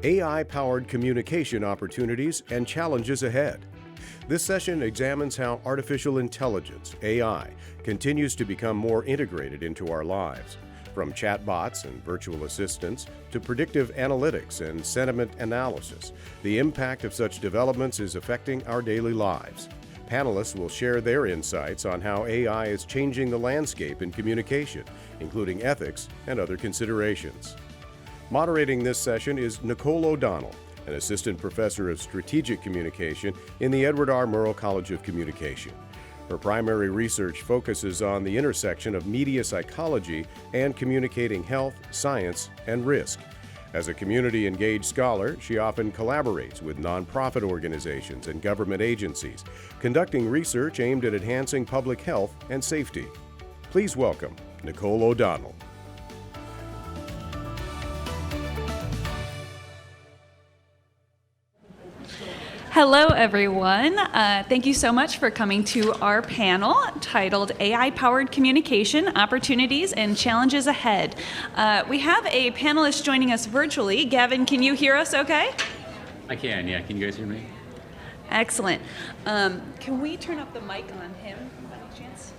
AI-powered communication opportunities and challenges ahead. This session examines how artificial intelligence, AI, continues to become more integrated into our lives. From chatbots and virtual assistants to predictive analytics and sentiment analysis, the impact of such developments is affecting our daily lives. Panelists will share their insights on how AI is changing the landscape in communication, including ethics and other considerations. Moderating this session is Nicole O'Donnell, an assistant professor of strategic communication in the Edward R. Murrow College of Communication. Her primary research focuses on the intersection of media psychology and communicating health, science, and risk. As a community-engaged scholar, she often collaborates with nonprofit organizations and government agencies, conducting research aimed at enhancing public health and safety. Please welcome Nicole O'Donnell. Hello, everyone. Thank you so much for coming to our panel titled AI-Powered Communication, Opportunities and Challenges Ahead. We have a panelist joining us virtually. Gavin, can you hear us okay? I can, yeah. Can you guys hear me? Excellent. Can we turn up the mic on him by any chance?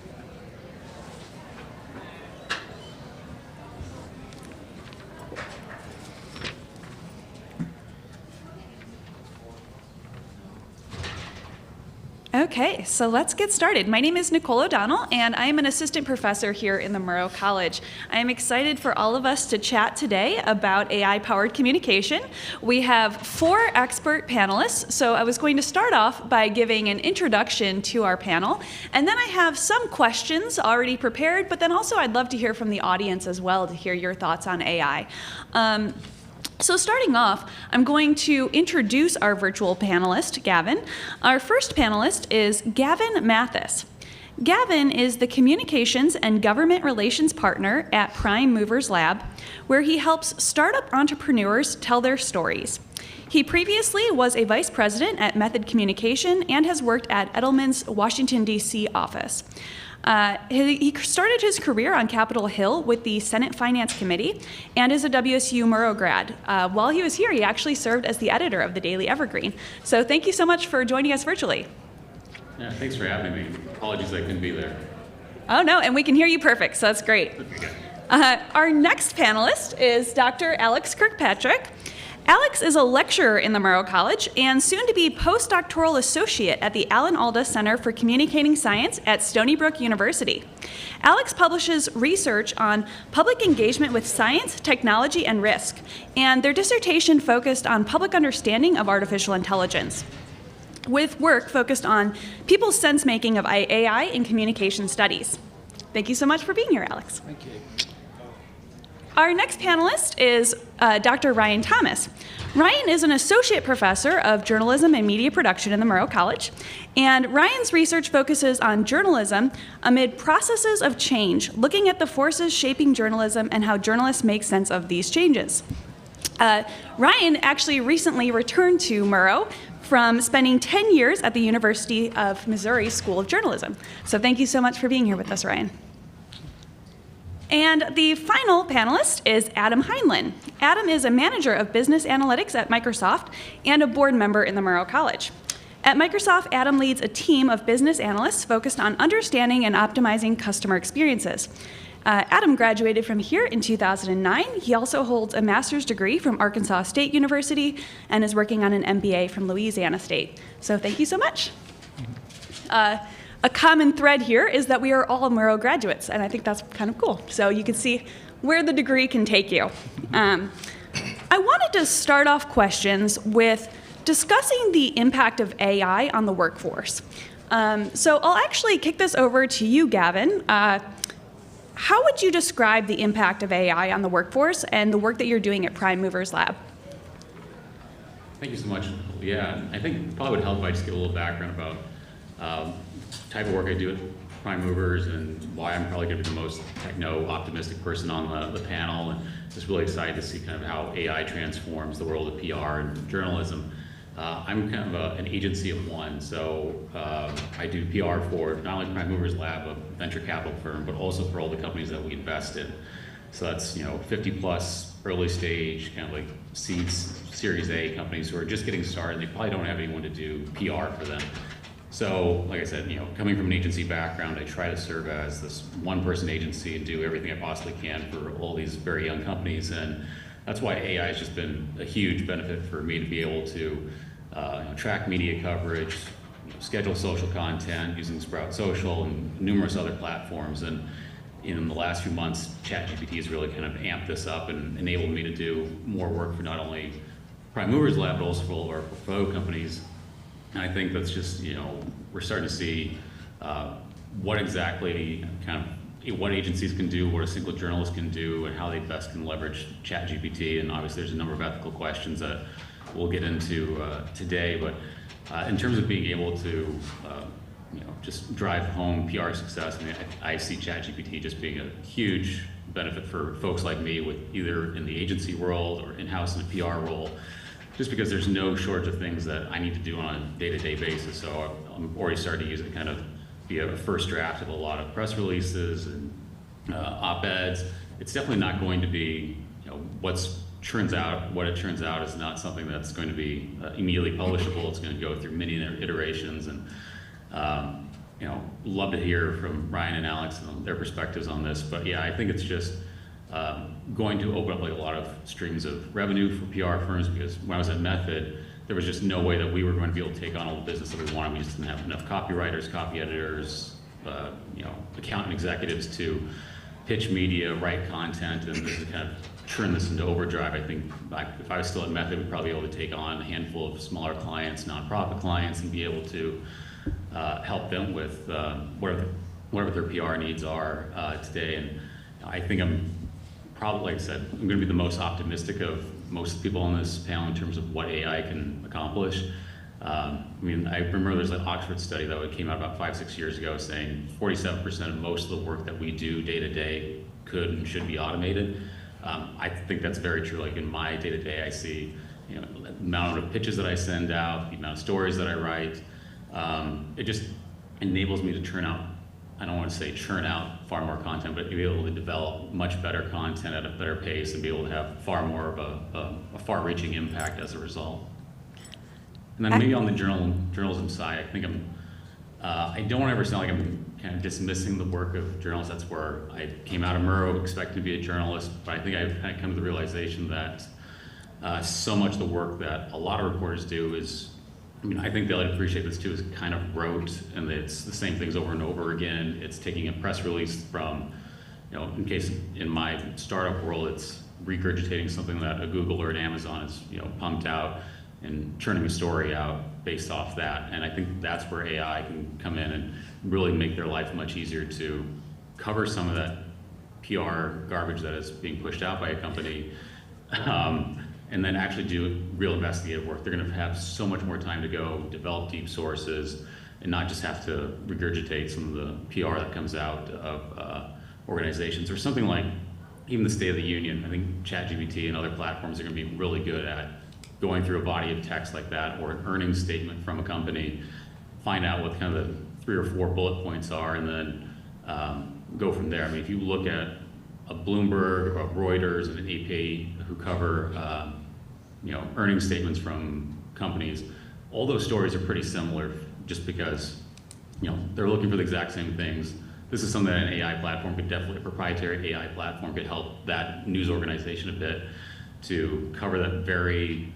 Okay, so let's get started. My name is Nicole O'Donnell, and I am an assistant professor here in the Murrow College. I am excited for all of us to chat today about AI-powered communication. We have 4 expert panelists, so I was going to start off by giving an introduction to our panel, and then I have some questions already prepared, but then also I'd love to hear from the audience as well to hear your thoughts on AI. So starting off, I'm going to introduce our virtual panelist, Gavin. Our first panelist is Gavin Mathis. Gavin is the Communications and Government Relations Partner at Prime Movers Lab, where he helps startup entrepreneurs tell their stories. He previously was a vice president at Method Communication and has worked at Edelman's Washington, D.C. office. He started his career on Capitol Hill with the Senate Finance Committee and is a WSU Murrow grad. While he was here, he actually served as the editor of the Daily Evergreen. So thank you so much for joining us virtually. Yeah, thanks for having me. Apologies I couldn't be there. Oh, no, and we can hear you perfect, so that's great. Our next panelist is Dr. Alex Kirkpatrick. Alex is a lecturer in the Murrow College and soon to be postdoctoral associate at the Alan Alda Center for Communicating Science at Stony Brook University. Alex publishes research on public engagement with science, technology, and risk, and their dissertation focused on public understanding of artificial intelligence, with work focused on people's sense-making of AI in communication studies. Thank you so much for being here, Alex. Thank you. Our next panelist is Dr. Ryan Thomas. Ryan is an associate professor of journalism and media production in the Murrow College, and Ryan's research focuses on journalism amid processes of change, looking at the forces shaping journalism and how journalists make sense of these changes. Ryan actually recently returned to Murrow from spending 10 years at the University of Missouri School of Journalism. So thank you so much for being here with us, Ryan. And the final panelist is Adam Heinlein. Adam is a manager of business analytics at Microsoft and a board member in the Murrow College. At Microsoft, Adam leads a team of business analysts focused on understanding and optimizing customer experiences. Adam graduated from here in 2009. He also holds a master's degree from Arkansas State University and is working on an MBA from Louisiana State. So thank you so much. A common thread here is that we are all Murrow graduates, and I think that's kind of cool. So you can see where the degree can take you. I wanted to start off questions with discussing the impact of AI on the workforce. So I'll actually kick this over to you, Gavin. How would you describe the impact of AI on the workforce and the work that you're doing at Prime Movers Lab? Thank you so much. Yeah, I think probably would help if I just give a little background about type of work I do at Prime Movers and why I'm probably going to be the most techno-optimistic person on the panel, and just really excited to see kind of how AI transforms the world of PR and journalism. I'm kind of an agency of one, so I do PR for not only Prime Movers Lab, a venture capital firm, but also for all the companies that we invest in. So that's 50 plus early stage, kind of like seeds, Series A companies who are just getting started. They probably don't have anyone to do PR for them. So, like I said, coming from an agency background, I try to serve as this one-person agency and do everything I possibly can for all these very young companies. And that's why AI has just been a huge benefit for me to be able to track media coverage, schedule social content using Sprout Social and numerous other platforms. And in the last few months, ChatGPT has really kind of amped this up and enabled me to do more work for not only Prime Movers Lab, but also for all of our portfolio companies. And I think that's just, we're starting to see what exactly what agencies can do, what a single journalist can do, and how they best can leverage ChatGPT. And obviously there's a number of ethical questions that we'll get into today. But in terms of being able to just drive home PR success, I see ChatGPT just being a huge benefit for folks like me with either in the agency world or in-house in a PR role, just because there's no shortage of things that I need to do on a day-to-day basis. So I'm already starting to use it to kind of be a first draft of a lot of press releases and op-eds. It's definitely not going to be, what it turns out is not something that's going to be immediately publishable. It's going to go through many iterations, and love to hear from Ryan and Alex and their perspectives on this. But yeah, I think it's just going to open up like a lot of streams of revenue for PR firms, because when I was at Method, there was just no way that we were going to be able to take on all the business that we wanted. We just didn't have enough copywriters, copy editors, accountant executives to pitch media, write content, and this is kind of turn this into overdrive. I think if I was still at Method, we'd probably be able to take on a handful of smaller clients, nonprofit clients, and be able to help them with whatever their PR needs are today. And I think I'm probably, like I said, I'm going to be the most optimistic of most people on this panel in terms of what AI can accomplish. I remember there's an Oxford study that came out about 5-6 years ago saying 47% of most of the work that we do day to day could and should be automated. I think that's very true. Like in my day to day, I see the amount of pitches that I send out, the amount of stories that I write. It just enables me to churn out far more content, but to be able to develop much better content at a better pace and be able to have far more of a far-reaching impact as a result. And then maybe on the journalism side, I think I don't want to ever sound like I'm kind of dismissing the work of journalists. That's where I came out of Murrow expecting to be a journalist, but I think I've kind of come to the realization that so much of the work that a lot of reporters do is, I think they'll appreciate this too, is kind of rote, and it's the same things over and over again. It's taking a press release from, in my startup world, it's regurgitating something that a Google or an Amazon has, pumped out and churning a story out based off that. And I think that's where AI can come in and really make their life much easier to cover some of that PR garbage that is being pushed out by a company. And then actually do real investigative work. They're going to have so much more time to go develop deep sources and not just have to regurgitate some of the PR that comes out of organizations, or something like even the State of the Union. I think ChatGPT and other platforms are going to be really good at going through a body of text like that, or an earnings statement from a company, find out what kind of the 3 or 4 bullet points are, and then go from there. If you look at a Bloomberg or a Reuters and an AP who cover earnings statements from companies, all those stories are pretty similar, just because they're looking for the exact same things. This is something that an AI platform could definitely, a proprietary AI platform could help that news organization a bit to cover that very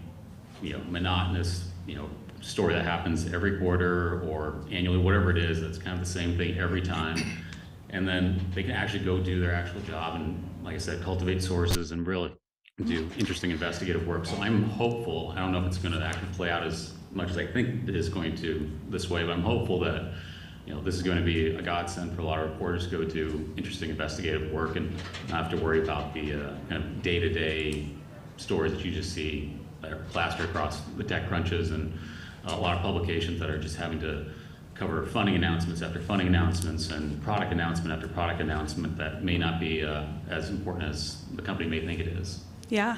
monotonous story that happens every quarter or annually, whatever it is. That's kind of the same thing every time. And then they can actually go do their actual job and, like I said, cultivate sources and really do interesting investigative work. So I'm hopeful. I don't know if it's going to actually play out as much as I think it is going to this way, but I'm hopeful that this is going to be a godsend for a lot of reporters to go do interesting investigative work and not have to worry about the kind of day-to-day stories that you just see that are plastered across the tech crunches and a lot of publications that are just having to cover funding announcements after funding announcements and product announcement after product announcement that may not be as important as the company may think it is. Yeah.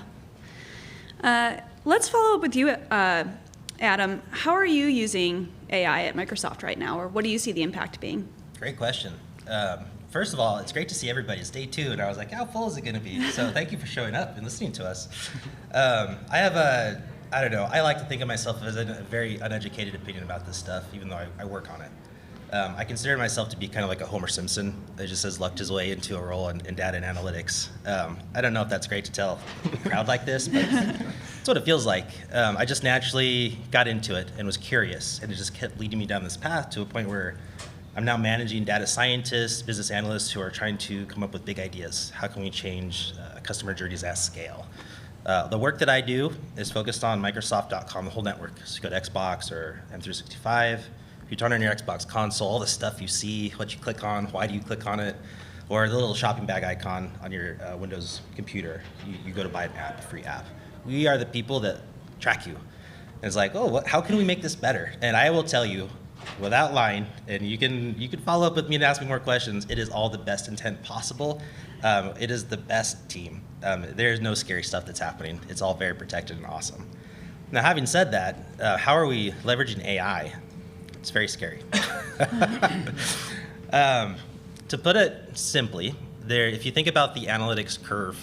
Let's follow up with you, Adam. How are you using AI at Microsoft right now, or what do you see the impact being? Great question. First of all, it's great to see everybody. It's day 2, and I was like, how full is it going to be? So thank you for showing up and listening to us. I don't know, I like to think of myself as a very uneducated opinion about this stuff, even though I work on it. I consider myself to be kind of like a Homer Simpson that just has lucked his way into a role in data and analytics. I don't know if that's great to tell a crowd like this, but it's what it feels like. I just naturally got into it and was curious, and it just kept leading me down this path to a point where I'm now managing data scientists, business analysts who are trying to come up with big ideas. How can we change customer journeys at scale? The work that I do is focused on Microsoft.com, the whole network. So you go to Xbox or M365. If you turn on your Xbox console, all the stuff you see, what you click on, why do you click on it, or the little shopping bag icon on your Windows computer, you go to buy an app, a free app. We are the people that track you. And it's like, oh, how can we make this better? And I will tell you, without lying, and you can follow up with me and ask me more questions, it is all the best intent possible. It is the best team. There's no scary stuff that's happening. It's all very protected and awesome. Now, having said that, how are we leveraging AI? It's very scary. To put it simply, if you think about the analytics curve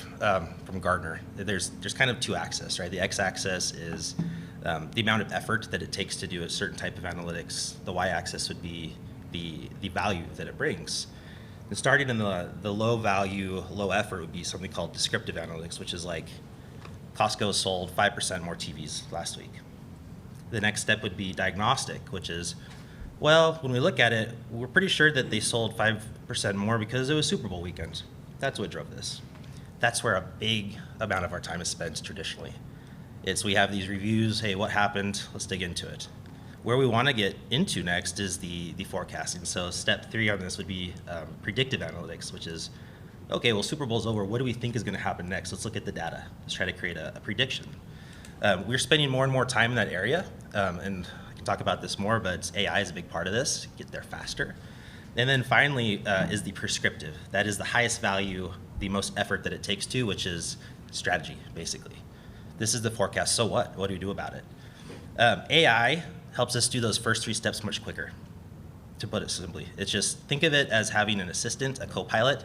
from Gartner, there's kind of 2 axes, right? The x-axis is the amount of effort that it takes to do a certain type of analytics. The y-axis would be the value that it brings. And starting in the low value, low effort would be something called descriptive analytics, which is like Costco sold 5% more TVs last week. The next step would be diagnostic, which is, well, when we look at it, we're pretty sure that they sold 5% more because it was Super Bowl weekend. That's what drove this. That's where a big amount of our time is spent traditionally. We have these reviews, hey, what happened? Let's dig into it. Where we want to get into next is the forecasting. So step 3 on this would be predictive analytics, which is, okay, well, Super Bowl's over. What do we think is going to happen next? Let's look at the data. Let's try to create a prediction. We're spending more and more time in that area, and I can talk about this more, but AI is a big part of this, get there faster. And then finally is the prescriptive. That is the highest value, the most effort that it takes to, which is strategy, basically. This is the forecast, so what? What do we do about it? AI helps us do those first 3 steps much quicker, to put it simply. It's just, think of it as having an assistant, a co-pilot,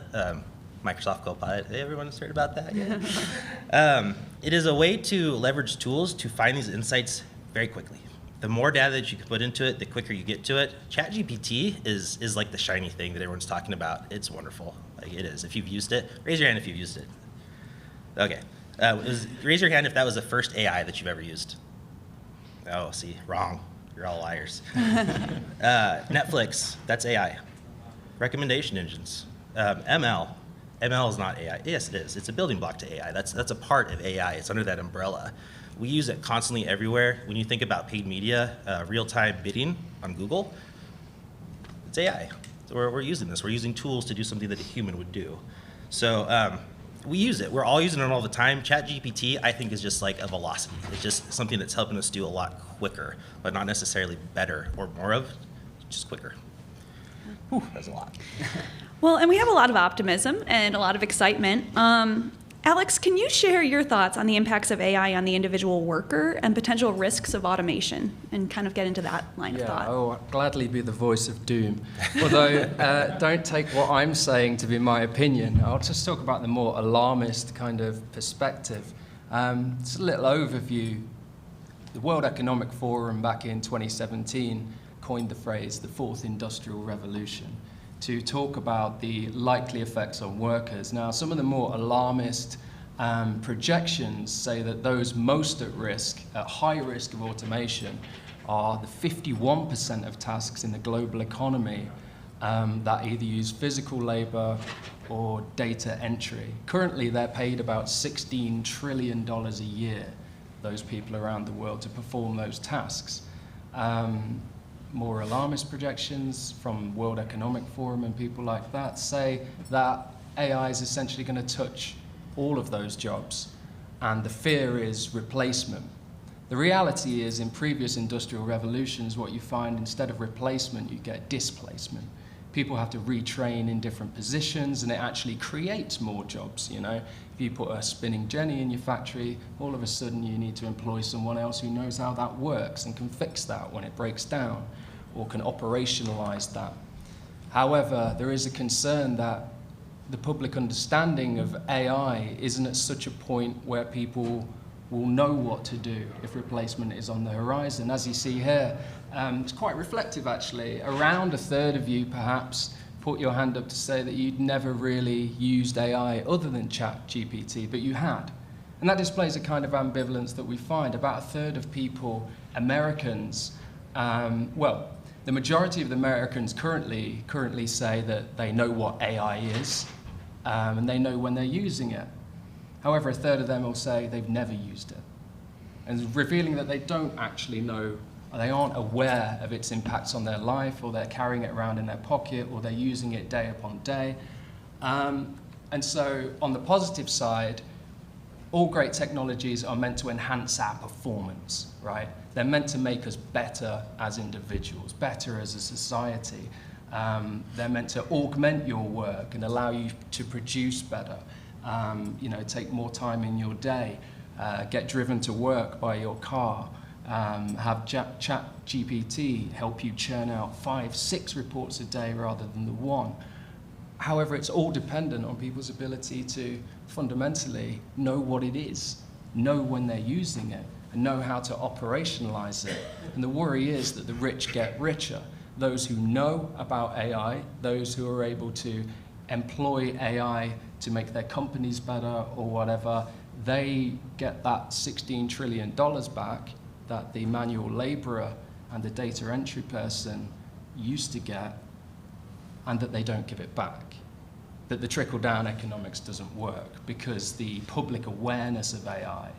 Microsoft Copilot. Hey, everyone has heard about that? Yeah. It is a way to leverage tools to find these insights very quickly. The more data that you can put into it, the quicker you get to it. ChatGPT is like the shiny thing that everyone's talking about. It's wonderful. Like, it is. If you've used it, raise your hand if you've used it. Okay. Raise your hand if that was the first AI that you've ever used. Oh, see, wrong. You're all liars. Netflix, that's AI. Recommendation engines. ML is not AI. Yes, it is. It's a building block to AI. That's a part of AI. It's under that umbrella. We use it constantly everywhere. When you think about paid media, real-time bidding on Google, it's AI. So we're using this. We're using tools to do something that a human would do. So we use it. We're all using it all the time. ChatGPT, I think, is just like a velocity. It's just something that's helping us do a lot quicker, but not necessarily better or more of, just quicker. Whew, that's a lot. Well, and we have a lot of optimism and a lot of excitement. Alex, can you share your thoughts on the impacts of AI on the individual worker and potential risks of automation, and kind of get into that line of thought? Yeah, I'll gladly be the voice of doom. Although, don't take what I'm saying to be my opinion. I'll just talk about the more alarmist kind of perspective. Just a little overview. The World Economic Forum back in 2017 coined the phrase the 4th Industrial Revolution to talk about the likely effects on workers. Now, some of the more alarmist projections say that those most at risk, at high risk of automation, are the 51% of tasks in the global economy that either use physical labor or data entry. Currently, they're paid about $16 trillion a year, those people around the world, to perform those tasks. More alarmist projections from World Economic Forum and people like that say that AI is essentially going to touch all of those jobs, and the fear is replacement. The reality is, in previous industrial revolutions, what you find, instead of replacement, you get displacement. People have to retrain in different positions, and it actually creates more jobs. You know, if you put a spinning jenny in your factory, all of a sudden you need to employ someone else who knows how that works and can fix that when it breaks down, or can operationalize that. However, there is a concern that the public understanding of AI isn't at such a point where people will know what to do if replacement is on the horizon. As you see here, it's quite reflective actually. Around a third of you perhaps put your hand up to say that you'd never really used AI other than ChatGPT, but you had. And that displays a kind of ambivalence that we find. About a third of people, Americans, the majority of the Americans currently say that they know what AI is, and they know when they're using it. However, a third of them will say they've never used it, and revealing that they don't actually know, or they aren't aware of its impacts on their life, or they're carrying it around in their pocket, or they're using it day upon day. And so on the positive side, all great technologies are meant to enhance our performance, right? They're meant to make us better as individuals, better as a society. They're meant to augment your work and allow you to produce better, take more time in your day, get driven to work by your car, have ChatGPT help you churn out 5-6 reports a day rather than the one. However, it's all dependent on people's ability to fundamentally know what it is, know when they're using it, and know how to operationalize it. And the worry is that the rich get richer. Those who know about AI, those who are able to employ AI to make their companies better or whatever, they get that $16 trillion back that the manual laborer and the data entry person used to get, and that they don't give it back. That the trickle-down economics doesn't work because the public awareness of AI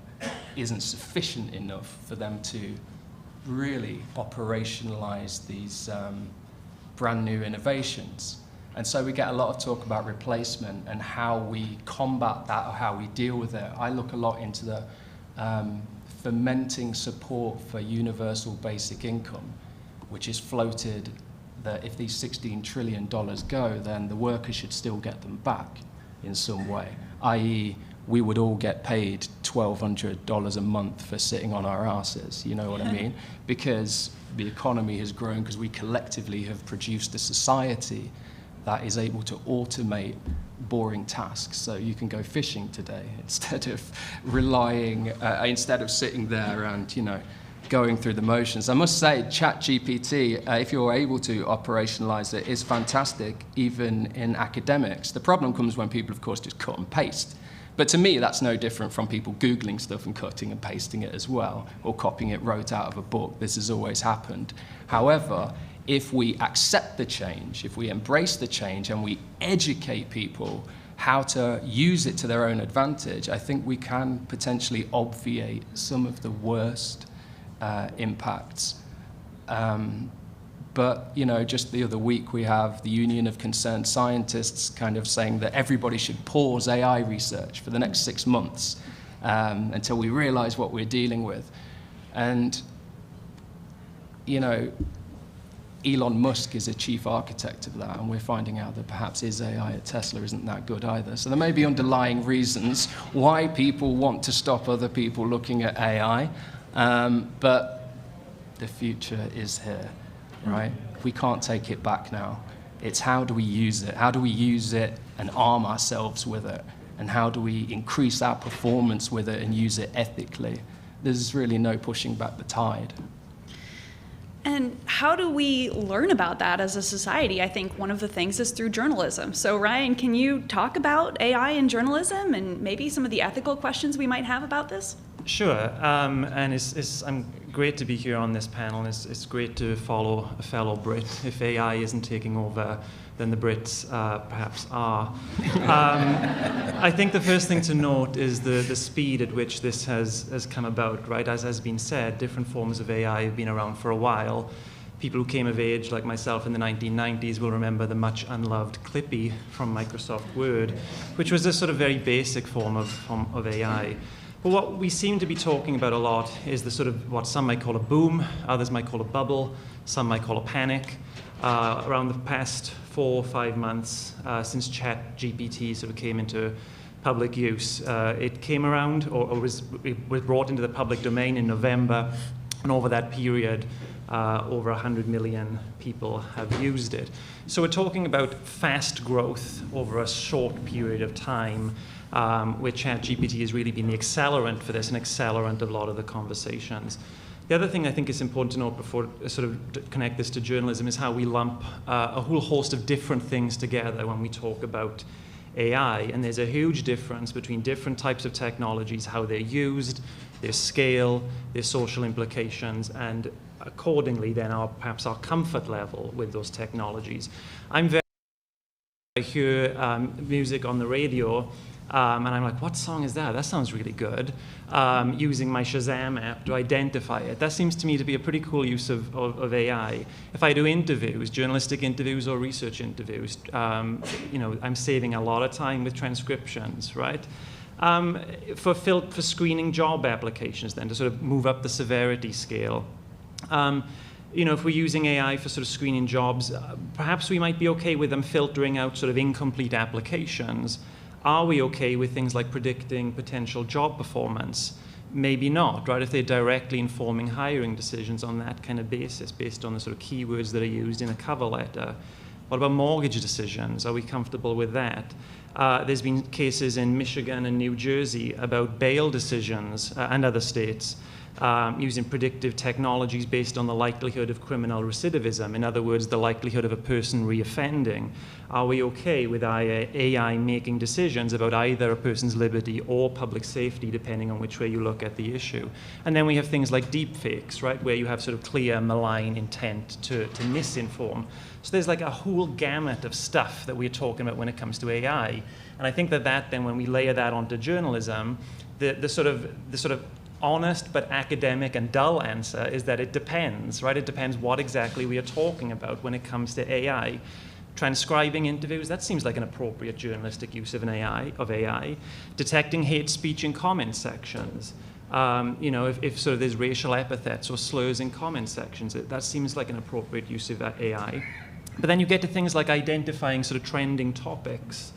isn't sufficient enough for them to really operationalize these brand new innovations. And so we get a lot of talk about replacement and how we combat that or how we deal with it. I look a lot into the fomenting support for universal basic income, which is floated that if these $16 trillion go, then the workers should still get them back in some way, i.e. we would all get paid $1,200 a month for sitting on our asses, you know what I mean? Because the economy has grown because we collectively have produced a society that is able to automate boring tasks. So you can go fishing today instead of instead of sitting there and, going through the motions. I must say, ChatGPT, if you're able to operationalize it, is fantastic, even in academics. The problem comes when people, of course, just cut and paste. But to me, that's no different from people Googling stuff and cutting and pasting it as well, or copying it right out of a book. This has always happened. However, if we accept the change, if we embrace the change, and we educate people how to use it to their own advantage, I think we can potentially obviate some of the worst impacts. But, just the other week we have the Union of Concerned Scientists kind of saying that everybody should pause AI research for the next 6 months until we realize what we're dealing with. And, Elon Musk is a chief architect of that, and we're finding out that perhaps his AI at Tesla isn't that good either. So there may be underlying reasons why people want to stop other people looking at AI. But the future is here, right? We can't take it back now. It's how do we use it? How do we use it and arm ourselves with it? And how do we increase our performance with it and use it ethically? There's really no pushing back the tide. And how do we learn about that as a society? I think one of the things is through journalism. So Ryan, can you talk about AI in journalism and maybe some of the ethical questions we might have about this? Sure, and I'm great to be here on this panel. It's great to follow a fellow Brit. If AI isn't taking over, then the Brits perhaps are. I think the first thing to note is the speed at which this has come about, right? As has been said, different forms of AI have been around for a while. People who came of age, like myself, in the 1990s will remember the much unloved Clippy from Microsoft Word, which was a sort of very basic form of AI. But what we seem to be talking about a lot is the sort of what some might call a boom, others might call a bubble, some might call a panic. Around the past 4 or 5 months since ChatGPT sort of came into public use, it came around or was brought into the public domain in November, and over that period, Over 100 million people have used it. So we're talking about fast growth over a short period of time, where ChatGPT has really been the accelerant for this, an accelerant of a lot of the conversations. The other thing I think is important to note before sort of connect this to journalism is how we lump a whole host of different things together when we talk about AI. And there's a huge difference between different types of technologies, how they're used, their scale, their social implications, and accordingly then perhaps our comfort level with those technologies. I hear music on the radio, and I'm like, what song is that? That sounds really good. Using my Shazam app to identify it. That seems to me to be a pretty cool use of AI. If I do interviews, journalistic interviews or research interviews, I'm saving a lot of time with transcriptions, right? For screening job applications then, to sort of move up the severity scale. If we're using AI for sort of screening jobs, perhaps we might be okay with them filtering out sort of incomplete applications. Are we okay with things like predicting potential job performance? Maybe not, right? If they're directly informing hiring decisions on that kind of basis, based on the sort of keywords that are used in a cover letter. What about mortgage decisions? Are we comfortable with that? There's been cases in Michigan and New Jersey about bail decisions and other states using predictive technologies based on the likelihood of criminal recidivism. In other words, the likelihood of a person reoffending. Are we okay with AI making decisions about either a person's liberty or public safety, depending on which way you look at the issue? And then we have things like deepfakes, right, where you have sort of clear malign intent to misinform. So there's like a whole gamut of stuff that we're talking about when it comes to AI. And I think that then when we layer that onto journalism, the sort of honest but academic and dull answer is that it depends, right? It depends what exactly we are talking about when it comes to AI. Transcribing interviews, that seems like an appropriate journalistic use of AI. Detecting hate speech in comment sections. If sort of there's racial epithets or slurs in comment sections, that seems like an appropriate use of AI. But then you get to things like identifying sort of trending topics.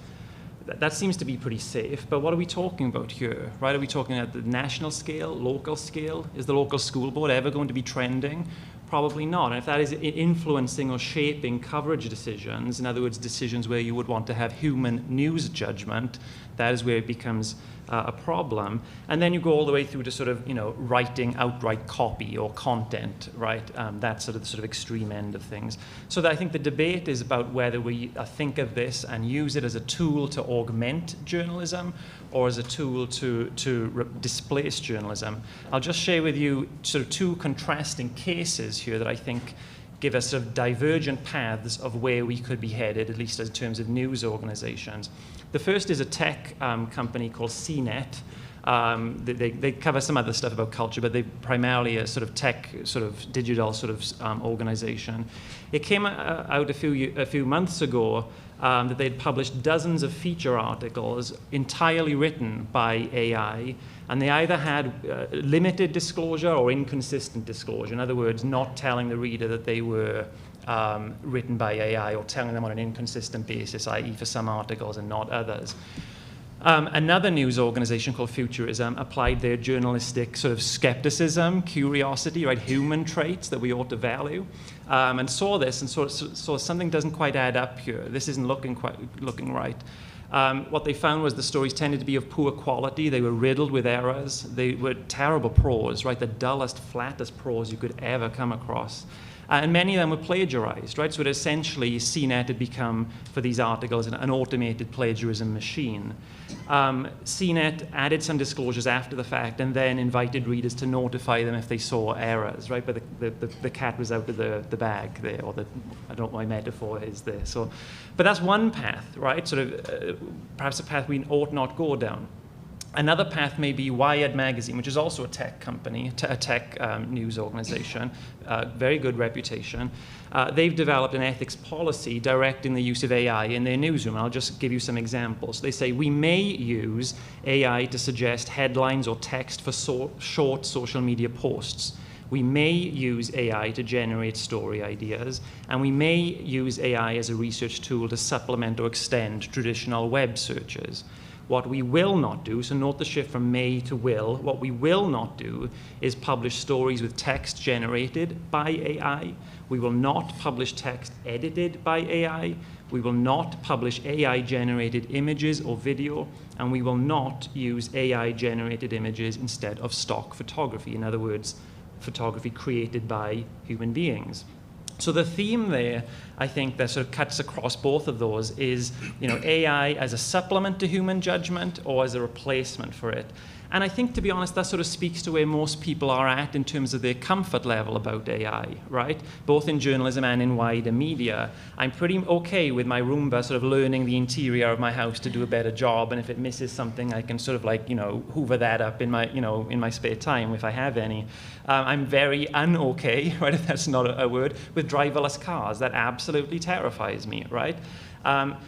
That seems to be pretty safe, but what are we talking about here, right? Are we talking at the national scale, local scale? Is the local school board ever going to be trending? Probably not. And if that is influencing or shaping coverage decisions, in other words, decisions where you would want to have human news judgment, that is where it becomes a problem. And then you go all the way through to sort of, writing outright copy or content, right? That's sort of the sort of extreme end of things. So I think the debate is about whether we think of this and use it as a tool to augment journalism or as a tool to displace journalism. I'll just share with you sort of two contrasting cases here that I think give us sort of divergent paths of where we could be headed, at least in terms of news organizations. The first is a tech company called CNET. They cover some other stuff about culture, but they're primarily a sort of tech, sort of digital sort of organization. It came out a few months ago that they'd published dozens of feature articles entirely written by AI, and they either had limited disclosure or inconsistent disclosure. In other words, not telling the reader that they were written by AI or telling them on an inconsistent basis, i.e. for some articles and not others. Another news organization called Futurism applied their journalistic sort of skepticism, curiosity, right, human traits that we ought to value, and saw this and saw something doesn't quite add up here. This isn't looking right. What they found was the stories tended to be of poor quality. They were riddled with errors. They were terrible prose, right, the dullest, flattest prose you could ever come across. And many of them were plagiarized, right? So it essentially, CNET had become, for these articles, an automated plagiarism machine. CNET added some disclosures after the fact and then invited readers to notify them if they saw errors, right? But the cat was out of the bag there, or I don't know what my metaphor is there. But that's one path, right? Sort of perhaps a path we ought not go down. Another path may be Wired Magazine, which is also a tech company, a tech news organization, very good reputation. They've developed an ethics policy directing the use of AI in their newsroom. I'll just give you some examples. They say, we may use AI to suggest headlines or text for short social media posts. We may use AI to generate story ideas, and we may use AI as a research tool to supplement or extend traditional web searches. What we will not do, so note the shift from may to will, what we will not do is publish stories with text generated by AI. We will not publish text edited by AI. We will not publish AI-generated images or video, and we will not use AI-generated images instead of stock photography. In other words, photography created by human beings. So the theme there, I think, that sort of cuts across both of those is, AI as a supplement to human judgment or as a replacement for it. And I think, to be honest, that sort of speaks to where most people are at in terms of their comfort level about AI, right? Both in journalism and in wider media. I'm pretty okay with my Roomba sort of learning the interior of my house to do a better job, and if it misses something, I can sort of hoover that up in my spare time if I have any. I'm very un-okay, right, if that's not a word, with driverless cars. That absolutely terrifies me, right?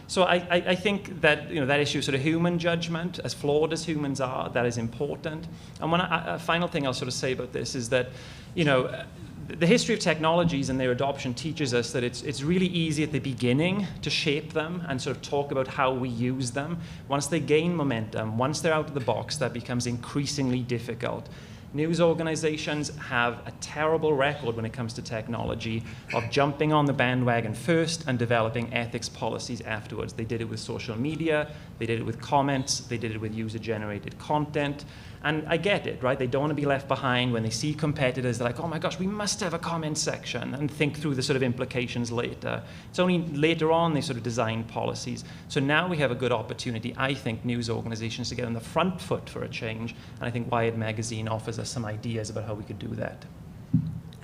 So I think that that issue of sort of human judgment, as flawed as humans are, that is important. And a final thing I'll sort of say about this is that the history of technologies and their adoption teaches us that it's really easy at the beginning to shape them and sort of talk about how we use them. Once they gain momentum, once they're out of the box, that becomes increasingly difficult. News organizations have a terrible record when it comes to technology of jumping on the bandwagon first and developing ethics policies afterwards. They did it with social media, they did it with comments, they did it with user-generated content. And I get it, right? They don't want to be left behind when they see competitors. They're like, oh my gosh, we must have a comment section, and think through the sort of implications later. It's only later on they sort of design policies. So now we have a good opportunity, I think, news organizations to get on the front foot for a change. And I think Wired Magazine offers us some ideas about how we could do that.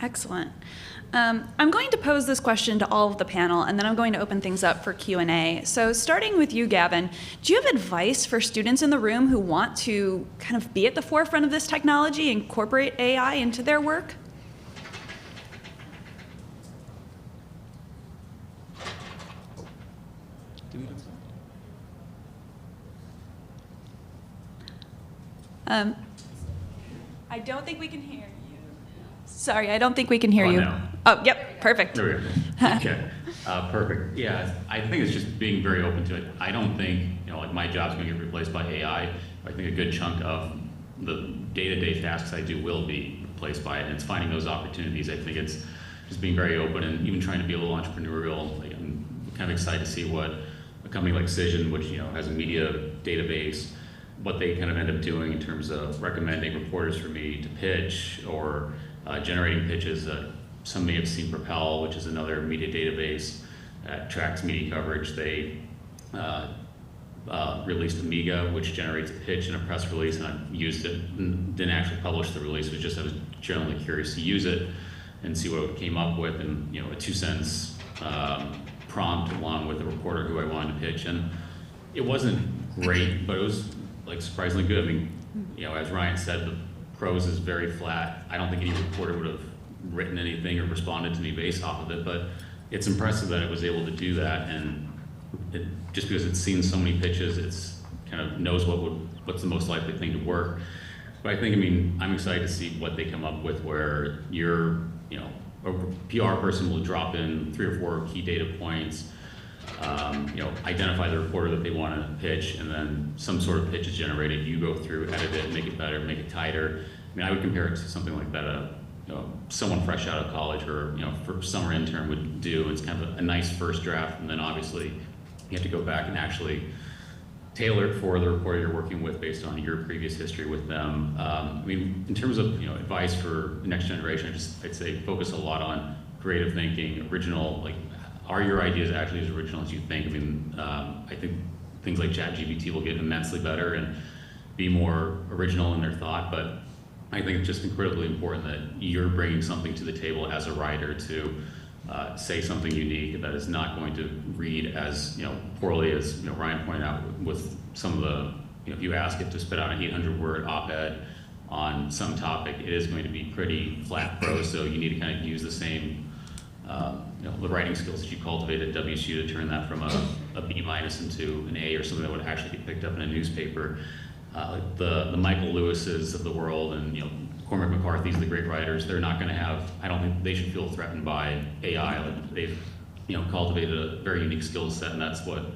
Excellent. I'm going to pose this question to all of the panel, and then I'm going to open things up for Q&A. So starting with you, Gavin, do you have advice for students in the room who want to kind of be at the forefront of this technology, incorporate AI into their work? I don't think we can hear you. Sorry, I don't think we can hear you. Now. Oh, yep, perfect. There we go. Okay, perfect. Yeah, I think it's just being very open to it. I don't think, like my job's going to get replaced by AI. I think a good chunk of the day-to-day tasks I do will be replaced by it, and it's finding those opportunities. I think it's just being very open and even trying to be a little entrepreneurial. Like, I'm kind of excited to see what a company like Cision, which has a media database, what they kind of end up doing in terms of recommending reporters for me to pitch or generating pitches. Some may have seen Propel, which is another media database that tracks media coverage. They released Amiga, which generates a pitch and a press release, and I used it and didn't actually publish the release, but just I was generally curious to use it and see what it came up with, and a 2 cents prompt along with the reporter who I wanted to pitch. And it wasn't great, but it was like surprisingly good. I mean, as Ryan said, the prose is very flat. I don't think any reporter would have written anything or responded to me based off of it, but it's impressive that it was able to do that. And just because it's seen so many pitches, it's kind of knows what's the most likely thing to work. But I think, I'm excited to see what they come up with, where a PR person will drop in 3 or 4 key data points, identify the reporter that they want to pitch, and then some sort of pitch is generated. You go through, edit it, make it better, make it tighter. I would compare it to something like that someone fresh out of college or for summer intern would do. It's kind of a nice first draft, and then obviously you have to go back and actually tailor it for the reporter you're working with based on your previous history with them. In terms of advice for the next generation, I'd say focus a lot on creative thinking, original. Like, are your ideas actually as original as you think? I think things like ChatGPT will get immensely better and be more original in their thought, but I think it's just incredibly important that you're bringing something to the table as a writer to say something unique that is not going to read as poorly as Ryan pointed out with some of the, if you ask it to spit out an 800-word op-ed on some topic, it is going to be pretty flat prose. So you need to kind of use the same the writing skills that you cultivate at WSU to turn that from a B- into an A or something that would actually get picked up in a newspaper. The Michael Lewises of the world and Cormac McCarthy's, the great writers, they're not going to have, I don't think they should feel threatened by AI. Like, they've cultivated a very unique skill set, and that's what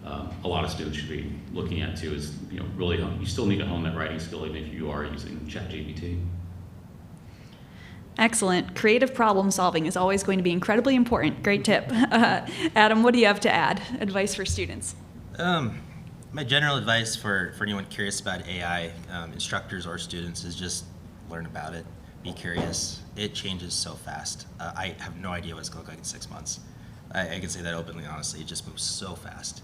a lot of students should be looking at too is, really, you still need to hone that writing skill even if you are using ChatGPT. Excellent. Creative problem solving is always going to be incredibly important. Great tip. Adam, what do you have to add? Advice for students? My general advice for anyone curious about AI, instructors or students, is just learn about it. Be curious. It changes so fast. I have no idea what it's going to look like in 6 months. I can say that openly, honestly. It just moves so fast.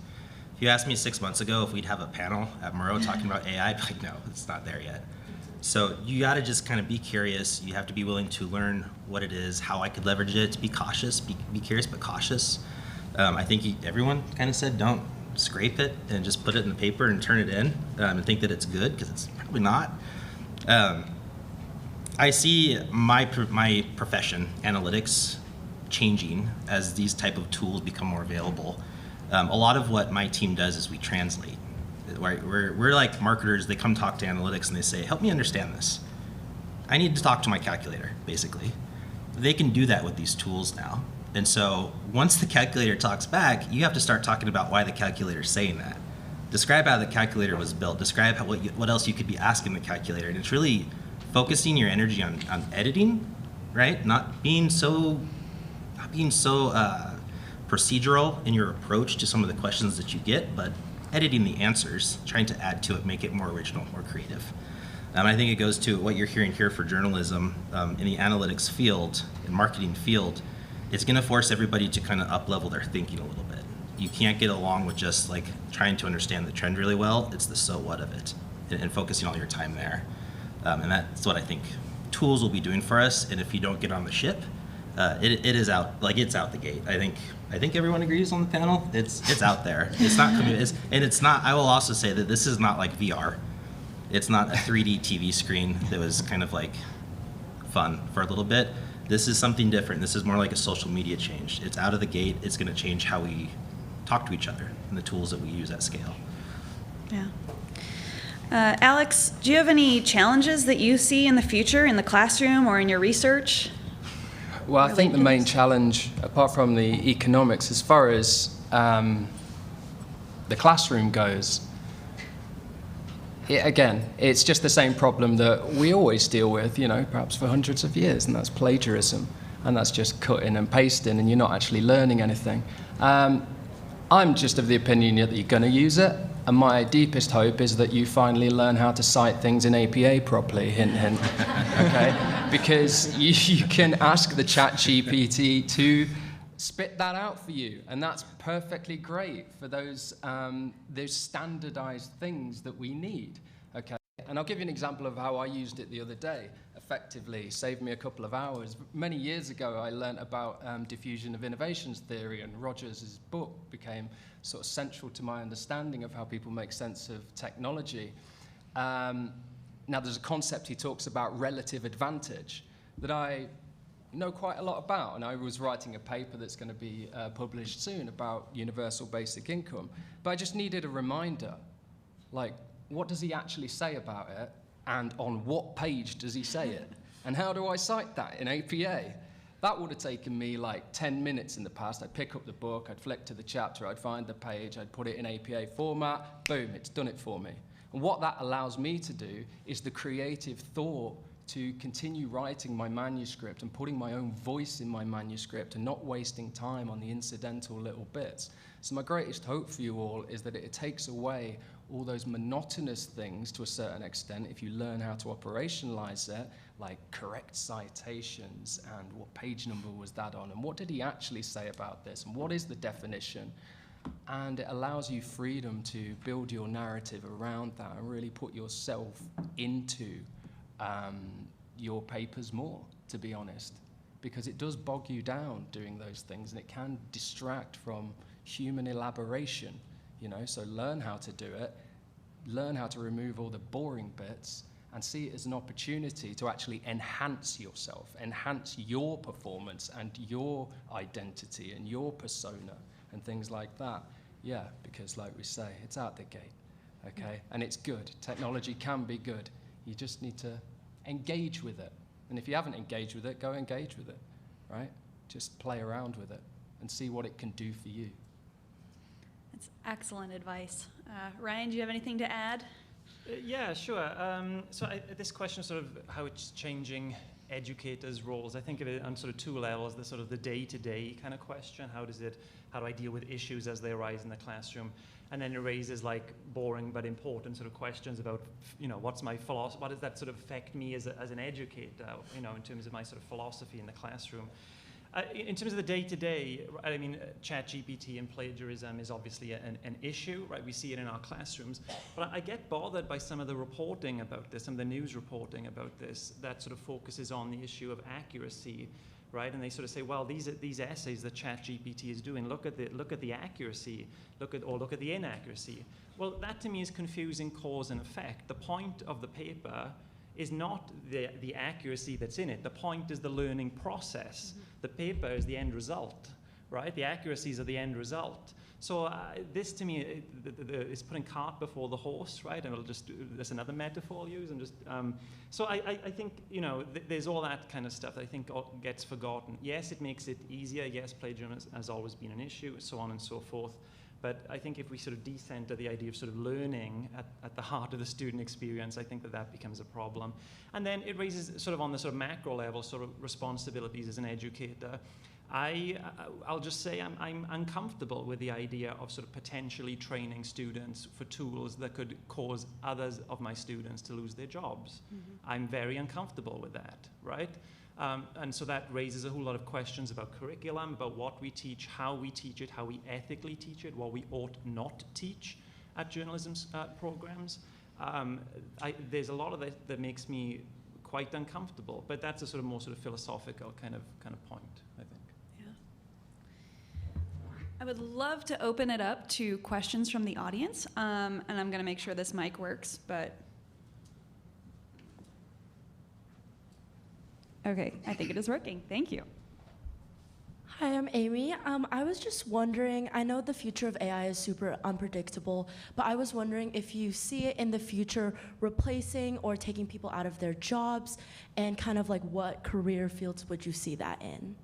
If you asked me 6 months ago if we'd have a panel at Murrow talking about AI, I'd be like, no, it's not there yet. So you got to just kind of be curious. You have to be willing to learn what it is, how I could leverage it, to be cautious, be curious but cautious. I think everyone kind of said don't scrape it and just put it in the paper and turn it in and think that it's good, because it's probably not. I see my profession, analytics, changing as these type of tools become more available. A lot of what my team does is we translate. We're like marketers. They come talk to analytics and they say, help me understand this. I need to talk to my calculator, basically. They can do that with these tools now. And so once the calculator talks back, you have to start talking about why the calculator is saying that. Describe how the calculator was built. Describe what else you could be asking the calculator. And it's really focusing your energy on editing, right? Not being so procedural in your approach to some of the questions that you get, but editing the answers, trying to add to it, make it more original, more creative. I think it goes to what you're hearing here for journalism in the analytics field and marketing field. It's going to force everybody to kind of up-level their thinking a little bit. You can't get along with just like trying to understand the trend really well. It's the so what of it, and focusing all your time there. And that's what I think tools will be doing for us. And if you don't get on the ship, it is out, it's out the gate. I think everyone agrees on the panel. It's out there. It's not coming. And it's not. I will also say that this is not like VR. It's not a 3D TV screen that was kind of like fun for a little bit. This is something different. This is more like a social media change. It's out of the gate. It's going to change how we talk to each other and the tools that we use at scale. Yeah. Alex, do you have any challenges that you see in the future in the classroom or in your research? Well, I think the main challenge, apart from the economics, as far as the classroom goes, it's just the same problem that we always deal with, perhaps for hundreds of years, and that's plagiarism. And that's just cutting and pasting, and you're not actually learning anything. I'm just of the opinion that you're going to use it, and my deepest hope is that you finally learn how to cite things in APA properly, hint, hint, okay? Because you can ask the ChatGPT to spit that out for you, and that's perfectly great for those standardized things that we need, okay? And I'll give you an example of how I used it the other day. Effectively, saved me a couple of hours. Many years ago, I learnt about diffusion of innovations theory, and Rogers' book became sort of central to my understanding of how people make sense of technology. Now, there's a concept he talks about, relative advantage, that I know quite a lot about, and I was writing a paper that's going to be published soon about universal basic income. But I just needed a reminder, like, what does he actually say about it, and on what page does he say it, and how do I cite that in APA? That would have taken me like 10 minutes in the past. I'd pick up the book, I'd flick to the chapter, I'd find the page, I'd put it in APA format, boom, it's done it for me. And what that allows me to do is the creative thought to continue writing my manuscript and putting my own voice in my manuscript and not wasting time on the incidental little bits. So my greatest hope for you all is that it takes away all those monotonous things to a certain extent if you learn how to operationalize it, like correct citations and what page number was that on, and what did he actually say about this, and what is the definition. And it allows you freedom to build your narrative around that and really put yourself into your papers more, to be honest, because it does bog you down doing those things, and it can distract from human elaboration, so learn how to do it, learn how to remove all the boring bits, and see it as an opportunity to actually enhance yourself, enhance your performance and your identity and your persona and things like that. Yeah, because like we say, it's out the gate, okay? And it's good. Technology can be good. You just need to engage with it. And if you haven't engaged with it, go engage with it, right? Just play around with it and see what it can do for you. That's excellent advice. Ryan, do you have anything to add? Yeah, sure. This question, sort of how it's changing educators' roles, I think of it on sort of two levels. The sort of the day-to-day kind of question, how do I deal with issues as they arise in the classroom? And then it raises like boring but important sort of questions about, what's my philosophy? What does that sort of affect me as an educator, in terms of my sort of philosophy in the classroom? In terms of the day-to-day, I mean, ChatGPT and plagiarism is obviously an issue, right? We see it in our classrooms. But I get bothered by some of the reporting about this, some of the news reporting about this, that sort of focuses on the issue of accuracy, right? And they sort of say, well, these essays that ChatGPT is doing, look at the accuracy, look at the inaccuracy. Well, that to me is confusing cause and effect. The point of the paper is not the accuracy that's in it. The point is the learning process. Mm-hmm. The paper is the end result, right? The accuracies are the end result. So this to me is putting cart before the horse, right? And that's another metaphor I'll use. So I think, there's all that kind of stuff that I think gets forgotten. Yes, it makes it easier. Yes, plagiarism has always been an issue, so on and so forth. But I think if we sort of decenter the idea of sort of learning at the heart of the student experience, I think that becomes a problem. And then it raises sort of on the sort of macro level sort of responsibilities as an educator. I'll just say I'm uncomfortable with the idea of sort of potentially training students for tools that could cause others of my students to lose their jobs. Mm-hmm. I'm very uncomfortable with that, right? And so that raises a whole lot of questions about curriculum, about what we teach, how we teach it, how we ethically teach it, what we ought not teach at journalism programs. There's a lot of that makes me quite uncomfortable, but that's a sort of more sort of philosophical kind of point, I think. Yeah. I would love to open it up to questions from the audience, and I'm going to make sure this mic works, but. Okay, I think it is working. Thank you. Hi, I'm Amy. I was just wondering, I know the future of AI is super unpredictable, but I was wondering if you see it in the future replacing or taking people out of their jobs, and kind of like what career fields would you see that in?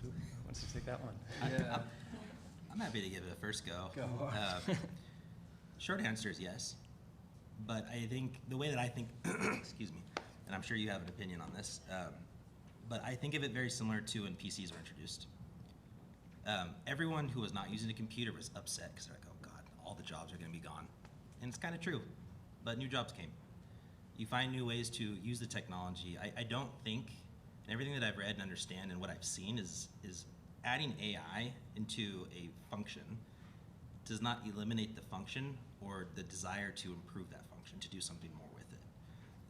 Who wants to take that one? Yeah. I'm happy to give it a first go. Short answer is yes. But I think the way that I think, excuse me, and I'm sure you have an opinion on this, but I think of it very similar to when PCs were introduced. Everyone who was not using a computer was upset because they're like, oh God, all the jobs are going to be gone. And it's kind of true, but new jobs came. You find new ways to use the technology. I don't think, and everything that I've read and understand and what I've seen is adding AI into a function does not eliminate the function or the desire to improve that function, to do something more with it.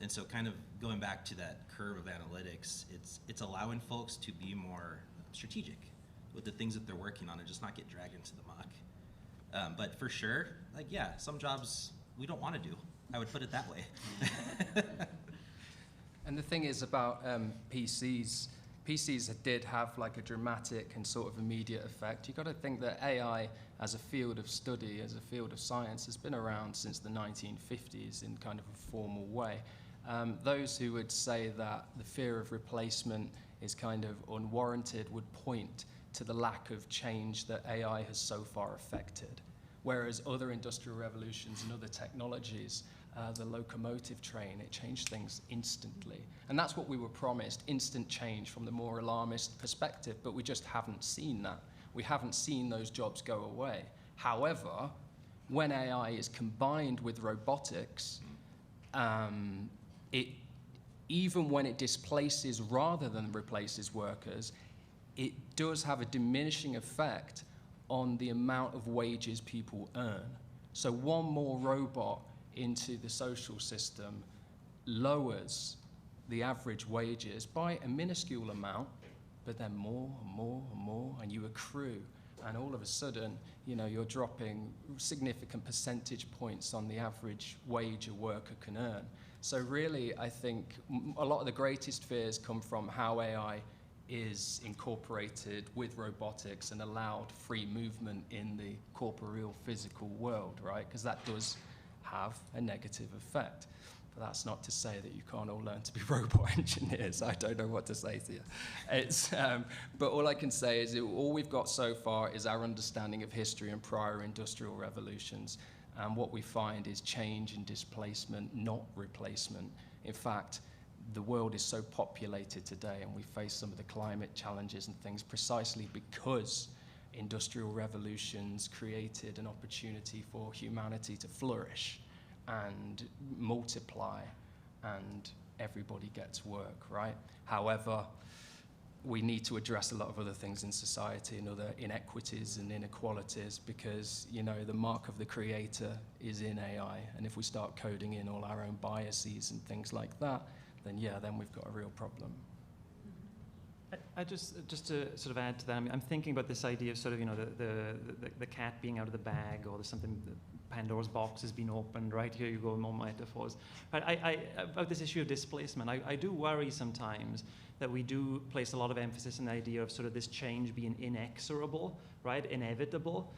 And so kind of going back to that curve of analytics, it's allowing folks to be more strategic with the things that they're working on and just not get dragged into the muck. But for sure, some jobs we don't want to do. I would put it that way. And the thing is about PCs did have like a dramatic and sort of immediate effect. You've got to think that AI as a field of study, as a field of science, has been around since the 1950s in kind of a formal way. Those who would say that the fear of replacement is kind of unwarranted would point to the lack of change that AI has so far affected. Whereas other industrial revolutions and other technologies, the locomotive train, it changed things instantly. And that's what we were promised, instant change from the more alarmist perspective, but we just haven't seen that. We haven't seen those jobs go away. However, when AI is combined with robotics, even when it displaces rather than replaces workers, it does have a diminishing effect on the amount of wages people earn. So one more robot into the social system lowers the average wages by a minuscule amount, but then more and more and more, and you accrue. And all of a sudden, you're dropping significant percentage points on the average wage a worker can earn. So really, I think a lot of the greatest fears come from how AI is incorporated with robotics and allowed free movement in the corporeal physical world, right? Because that does have a negative effect. But that's not to say that you can't all learn to be robot engineers. I don't know what to say to you. But all I can say is all we've got so far is our understanding of history and prior industrial revolutions. And what we find is change and displacement, not replacement. In fact, the world is so populated today, and we face some of the climate challenges and things precisely because industrial revolutions created an opportunity for humanity to flourish and multiply, and everybody gets work, right? However, we need to address a lot of other things in society and other inequities and inequalities, because, you know, the mark of the creator is in AI, and if we start coding in all our own biases and things like that, then yeah, then we've got a real problem. I just to sort of add to that, I'm thinking about this idea of sort of, you know, the cat being out of the bag, or there's something, Pandora's box has been opened, right? Here you go, more metaphors. But about this issue of displacement, I do worry sometimes that we do place a lot of emphasis on the idea of sort of this change being inexorable, right? Inevitable.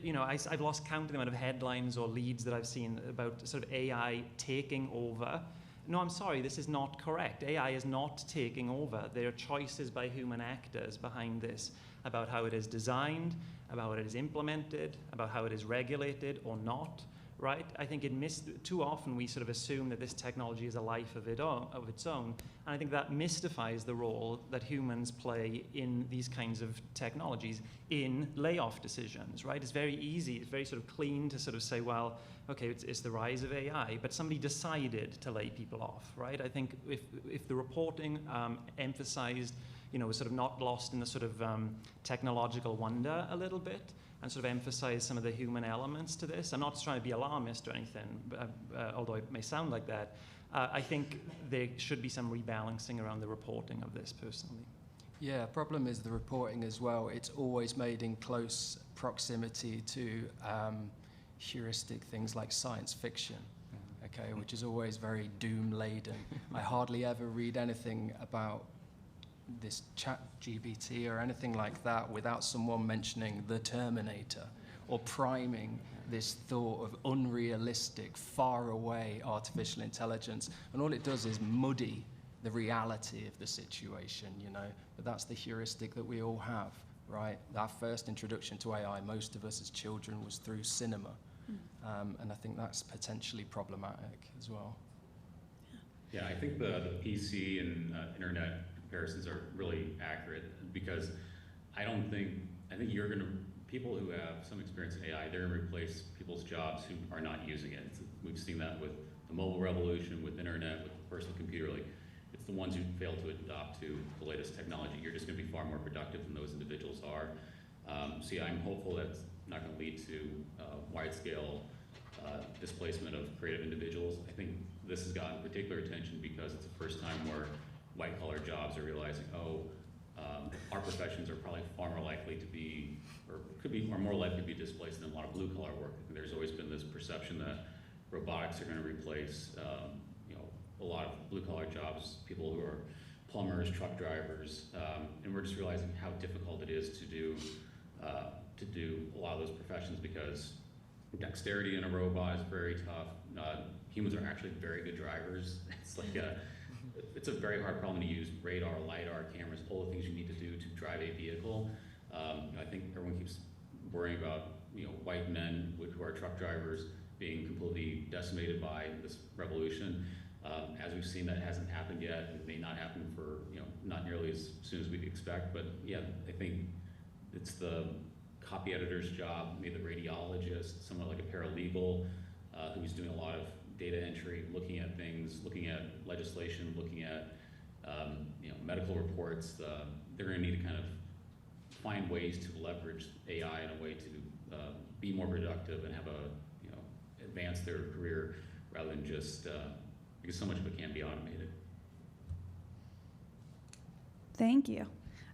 You know, I've lost count of the amount of headlines or leads that I've seen about sort of AI taking over. No, I'm sorry, this is not correct. AI is not taking over. There are choices by human actors behind this about how it is designed, about how it is implemented, about how it is regulated or not, right? I think too often we sort of assume that this technology is a life of its own, and I think that mystifies the role that humans play in these kinds of technologies in layoff decisions, right? It's very easy, it's very sort of clean to sort of say, well, okay, it's the rise of AI, but somebody decided to lay people off, right? I think if the reporting emphasized, you know, was sort of not lost in the sort of technological wonder a little bit, and sort of emphasize some of the human elements to this. I'm not trying to be alarmist or anything, but, although it may sound like that. I think there should be some rebalancing around the reporting of this, personally. Yeah, problem is the reporting as well. It's always made in close proximity to heuristic things like science fiction, okay, which is always very doom-laden. I hardly ever read anything about this ChatGPT or anything like that without someone mentioning the Terminator or priming this thought of unrealistic, faraway artificial intelligence. And all it does is muddy the reality of the situation, you know. But that's the heuristic that we all have, right? Our first introduction to AI, most of us as children, was through cinema. And I think that's potentially problematic as well. Yeah, I think the PC and internet comparisons are really accurate, because I think people who have some experience in AI, they're going to replace people's jobs who are not using it. We've seen that with the mobile revolution, with internet, with the personal computer. Like, it's the ones who fail to adopt to the latest technology. You're just going to be far more productive than those individuals are. So yeah, I'm hopeful that it's not going to lead to wide-scale displacement of creative individuals. I think this has gotten particular attention because it's the first time where white-collar jobs are realizing, our professions are probably far more likely to be, or more likely to be displaced than a lot of blue-collar work. And there's always been this perception that robotics are going to replace, a lot of blue-collar jobs, people who are plumbers, truck drivers, and we're just realizing how difficult it is to do a lot of those professions, because dexterity in a robot is very tough. Humans are actually very good drivers. It's like it's a very hard problem to use radar, LiDAR, cameras, all the things you need to do to drive a vehicle. I think everyone keeps worrying about white men who are truck drivers being completely decimated by this revolution. As we've seen, that hasn't happened yet. It may not happen for not nearly as soon as we expect. But yeah, I think it's the copy editor's job, maybe the radiologist, someone like a paralegal who's doing a lot of data entry, looking at things, looking at legislation, looking at medical reports. They're going to need to kind of find ways to leverage AI in a way to be more productive and have advance their career rather than just because so much of it can be automated. Thank you.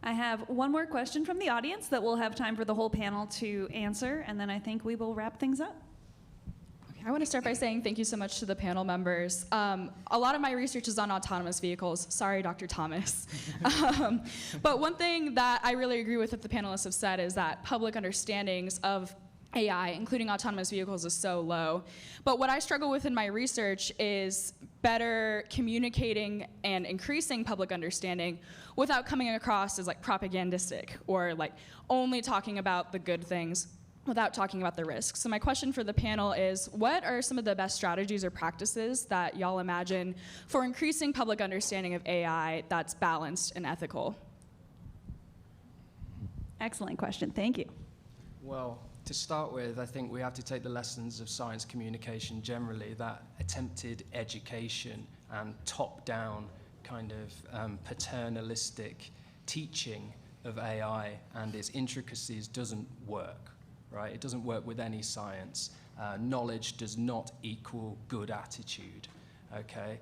I have one more question from the audience that we'll have time for the whole panel to answer, and then I think we will wrap things up. Okay, I want to start by saying thank you so much to the panel members. A lot of my research is on autonomous vehicles. Sorry, Dr. Thomas. But one thing that I really agree with that the panelists have said is that public understandings of AI, including autonomous vehicles, is so low. But what I struggle with in my research is better communicating and increasing public understanding without coming across as like propagandistic or like only talking about the good things without talking about the risks. So my question for the panel is, what are some of the best strategies or practices that y'all imagine for increasing public understanding of AI that's balanced and ethical? Excellent question. Thank you. Well, to start with, I think we have to take the lessons of science communication generally, that attempted education and top-down kind of paternalistic teaching of AI and its intricacies doesn't work, right? It doesn't work with any science. Knowledge does not equal good attitude, okay?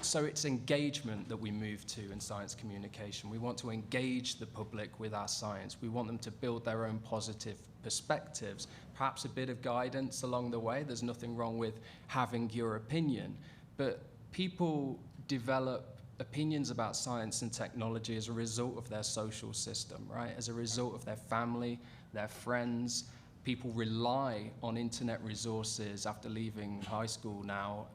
So it's engagement that we move to in science communication. We want to engage the public with our science. We want them to build their own positive perspectives, perhaps a bit of guidance along the way. There's nothing wrong with having your opinion. But people develop opinions about science and technology as a result of their social system, right? As a result of their family, their friends. People rely on internet resources after leaving high school now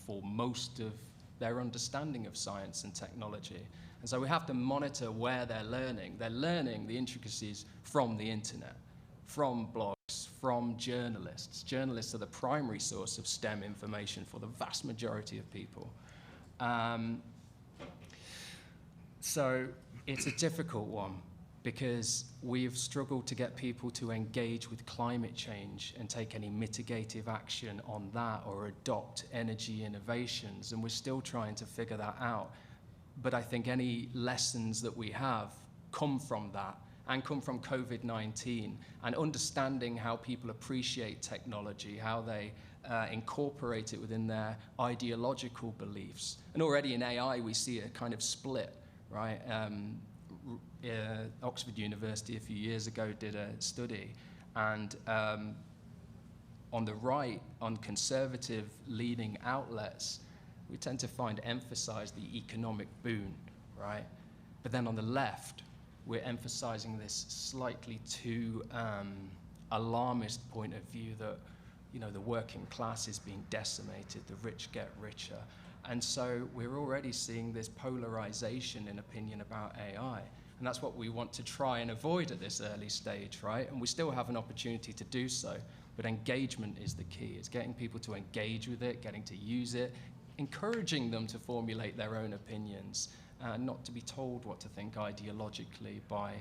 for most of their understanding of science and technology. And so we have to monitor where they're learning. They're learning the intricacies from the internet, from blogs, from journalists. Journalists are the primary source of STEM information for the vast majority of people. So it's a difficult one because we've struggled to get people to engage with climate change and take any mitigative action on that or adopt energy innovations, and we're still trying to figure that out. But I think any lessons that we have come from that and come from COVID-19 and understanding how people appreciate technology, how they incorporate it within their ideological beliefs. And already in AI, we see a kind of split, right? Oxford University a few years ago did a study, and on the right, on conservative leaning outlets, we tend to find emphasize the economic boon, right? But then on the left, we're emphasizing this slightly too alarmist point of view that, you know, the working class is being decimated, the rich get richer. And so we're already seeing this polarization in opinion about AI. And that's what we want to try and avoid at this early stage, right? And we still have an opportunity to do so. But engagement is the key. It's getting people to engage with it, getting to use it, encouraging them to formulate their own opinions, not to be told what to think ideologically by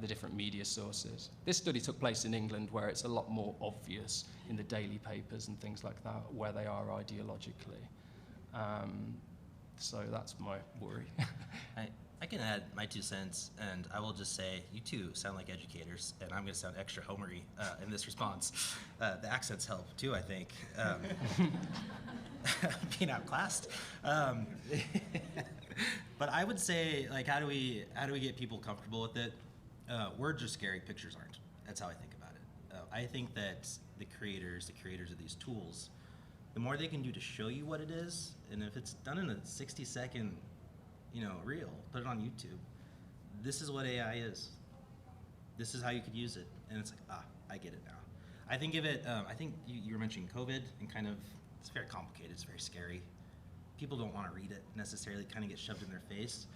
the different media sources. This study took place in England, where it's a lot more obvious in the daily papers and things like that, where they are ideologically. So that's my worry. I can add my 2 cents, and I will just say, you two sound like educators, and I'm going to sound extra homery in this response. The accents help too, I think. Being outclassed. But I would say, like, how do we get people comfortable with it? Words are scary, pictures aren't. That's how I think about it. I think that the creators of these tools, the more they can do to show you what it is, and if it's done in a 60-second, reel, put it on YouTube. This is what AI is. This is how you could use it, and it's like, I get it now. I think of it. I think you were mentioning COVID, and kind of it's very complicated. It's very scary. People don't want to read it necessarily. Kind of get shoved in their face.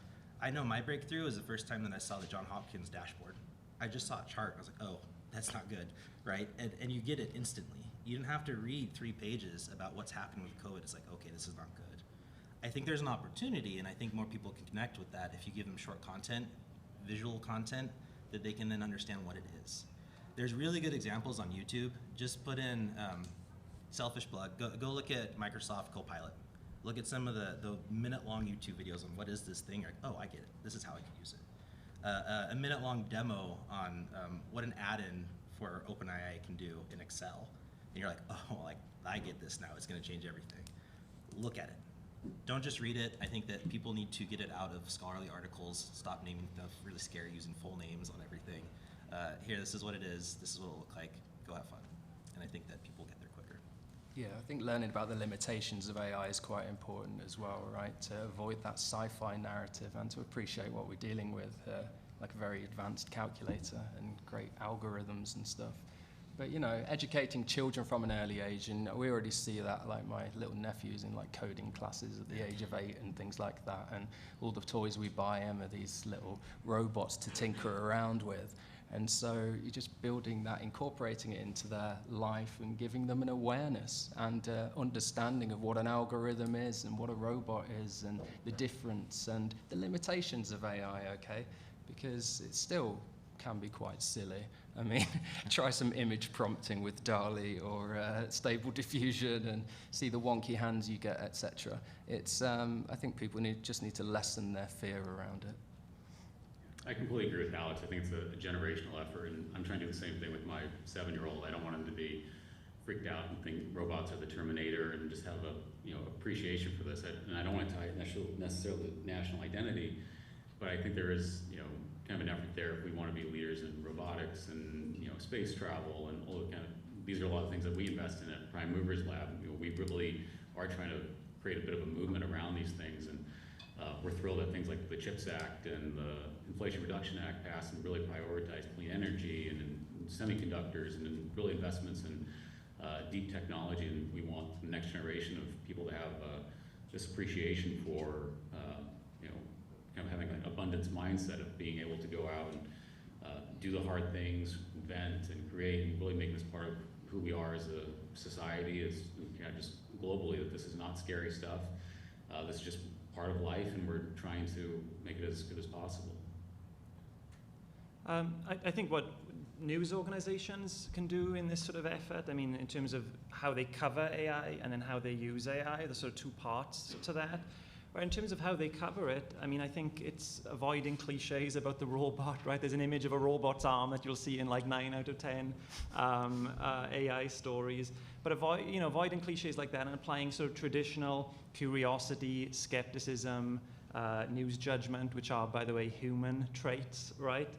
I know my breakthrough was the first time that I saw the Johns Hopkins dashboard. I just saw a chart. I was like, oh, that's not good, right? And you get it instantly. You didn't have to read 3 pages about what's happened with COVID. It's like, okay, this is not good. I think there's an opportunity, and I think more people can connect with that if you give them short content, visual content, that they can then understand what it is. There's really good examples on YouTube. Just put in Selfish Plug. Go look at Microsoft Copilot. Look at some of the minute-long YouTube videos on what is this thing. You're like, oh, I get it. This is how I can use it. A minute-long demo on what an add-in for OpenAI can do in Excel. And you're like, oh, like I get this now. It's going to change everything. Look at it. Don't just read it. I think that people need to get it out of scholarly articles, stop naming stuff really scary, using full names on everything. Here, this is what it is. This is what it'll look like. Go have fun. And I think that people get there quicker. Yeah, I think learning about the limitations of AI is quite important as well, right? To avoid that sci-fi narrative and to appreciate what we're dealing with. like a very advanced calculator and great algorithms and stuff. But, you know, educating children from an early age, and we already see that, like my little nephew's in like coding classes at the age of 8 and things like that, and all the toys we buy him are these little robots to tinker around with. And so you're just building that, incorporating it into their life and giving them an awareness and understanding of what an algorithm is and what a robot is and the difference and the limitations of AI, okay? Because it still can be quite silly. I mean, try some image prompting with DALL-E or Stable Diffusion and see the wonky hands you get, etc. It's, I think people just need to lessen their fear around it. I completely agree with Alex. I think it's a generational effort, and I'm trying to do the same thing with my 7-year-old. I don't want him to be freaked out and think robots are the Terminator and just have a appreciation for this. And I don't want to tie it necessarily to national identity, but I think there is kind of an effort there if we want to be leaders in robotics and space travel and all the kind of. These are a lot of things that we invest in at Prime Movers Lab. We really are trying to create a bit of a movement around these things, and we're thrilled that things like the CHIPS Act and the Inflation Reduction Act passed and really prioritized clean energy and in semiconductors and in really investments in deep technology. And we want the next generation of people to have this appreciation for kind of having an abundance mindset of being able to go out and do the hard things, invent and create, and really make this part of who we are as a society, as just globally, that this is not scary stuff. This is just part of life, and we're trying to make it as good as possible. I think what news organizations can do in this sort of effort, I mean, in terms of how they cover AI and then how they use AI, there's sort of two parts to that. But in terms of how they cover it, I mean, I think it's avoiding cliches about the robot, right? There's an image of a robot's arm that you'll see in like 9 out of 10 AI stories. But avoiding cliches like that and applying sort of traditional curiosity, skepticism, news judgment, which are, by the way, human traits, right,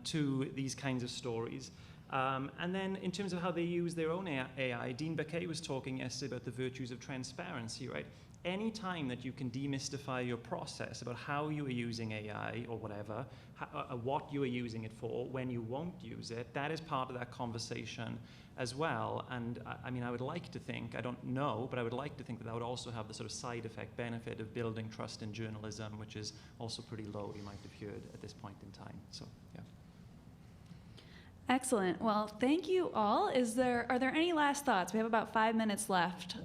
to these kinds of stories. And then in terms of how they use their own AI, Dean Baquet was talking yesterday about the virtues of transparency, right? Any time that you can demystify your process about how you are using AI or whatever, what you are using it for, when you won't use it, that is part of that conversation as well. And I mean, I would like to think, I don't know, but I would like to think that that would also have the sort of side effect benefit of building trust in journalism, which is also pretty low, you might have heard at this point in time. So, yeah. Excellent. Well, thank you all. Are there any last thoughts? We have about 5 minutes left.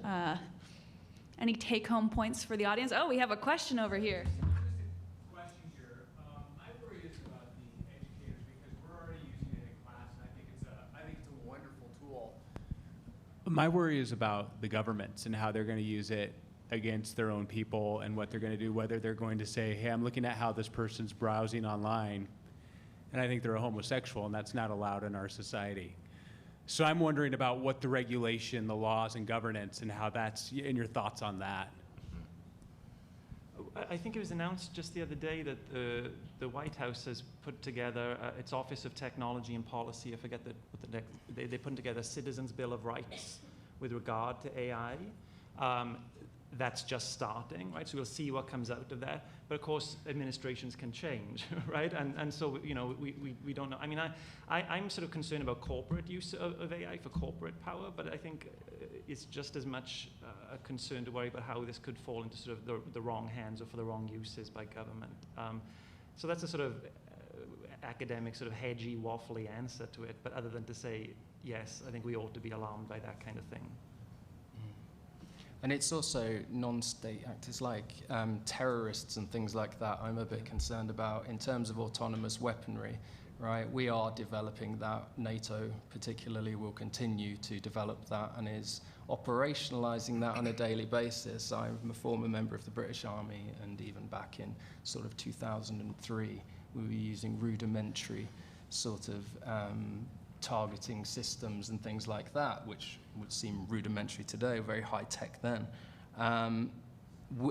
Any take-home points for the audience? Oh, we have a question over here. Just a question here. My worry is about the educators because we're already using it in class, and I think it's a wonderful tool. My worry is about the governments and how they're going to use it against their own people and what they're going to do, whether they're going to say, hey, I'm looking at how this person's browsing online, and I think they're a homosexual, and that's not allowed in our society. So I'm wondering about what the regulation, the laws, and governance, and how that's, and your thoughts on that. I think it was announced just the other day that the White House has put together its Office of Technology and Policy. I forget they put together a Citizens' Bill of Rights with regard to AI. That's just starting, right? So we'll see what comes out of that. But of course, administrations can change, right? And so we don't know. I mean, I'm sort of concerned about corporate use of AI for corporate power, but I think it's just as much a concern to worry about how this could fall into sort of the wrong hands or for the wrong uses by government. So that's a sort of academic, sort of hedgy, waffly answer to it. But other than to say, yes, I think we ought to be alarmed by that kind of thing. And it's also non-state actors like terrorists and things like that I'm a bit concerned about in terms of autonomous weaponry, right? We are developing that. NATO particularly will continue to develop that and is operationalizing that on a daily basis. I'm a former member of the British Army, and even back in sort of 2003, we were using rudimentary sort of targeting systems and things like that, which would seem rudimentary today, very high tech then. And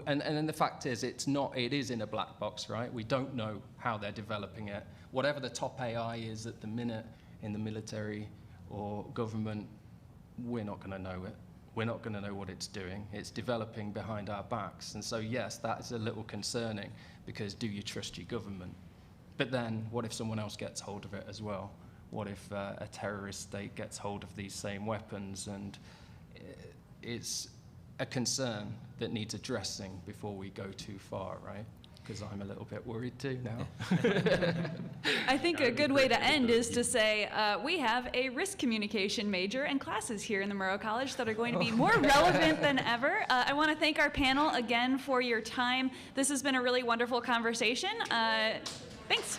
then the fact is, it is in a black box, right? We don't know how they're developing it. Whatever the top AI is at the minute in the military or government, we're not going to know it. We're not going to know what it's doing. It's developing behind our backs. And so, yes, that is a little concerning, because do you trust your government? But then, what if someone else gets hold of it as well? What if a terrorist state gets hold of these same weapons? And it's a concern that needs addressing before we go too far, right? Because I'm a little bit worried too now. I think a good way to end is to say we have a risk communication major and classes here in the Murrow College that are going to be more relevant than ever. I want to thank our panel again for your time. This has been a really wonderful conversation. Thanks.